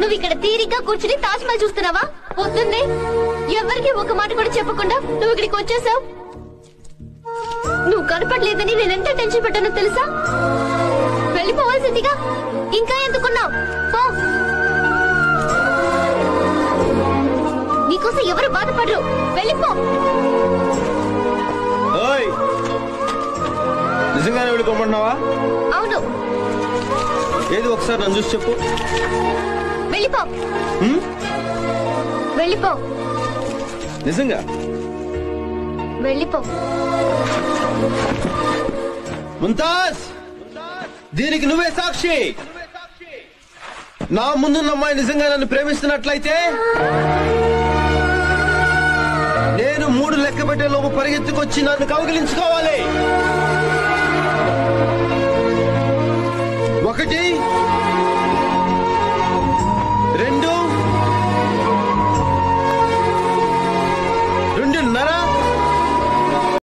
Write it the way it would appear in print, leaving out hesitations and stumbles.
నువ్వు ఇక్కడ తీరిగ్గా కూర్చుని తాజ్ మహల్ చూస్తున్నావా? పొద్దున్నే ఎవరికి ఒక మాట కూడా చెప్పకుండా నువ్వు ఇక్కడికి వచ్చేసావు. నువ్వు కనపడలేదని నేనెంత టెన్షన్ పడ్డానో తెలుసా? వెళ్ళిపోవాల్సిందిగా ఇంకా ఎందుకున్నావు? పో. నీకోసం ఎవరు బాధపడరు. వెళ్ళిపో. నిజంగానే వెళ్ళిపోమన్నావా? అవును. ఏది ఒకసారి నన్ను చూసి చెప్పు. వెళ్ళిపో. వెళ్ళిపో. నిజంగా వెళ్ళిపో. ముంతాజ్, దీనికి నువ్వే సాక్షి. నా ముందున్న అమ్మాయి నిజంగా నన్ను ప్రేమిస్తున్నట్లయితే నేను 3 లెక్క పెట్టే లోపు పరిగెత్తుకొచ్చి నన్ను కౌగిలించుకోవాలి.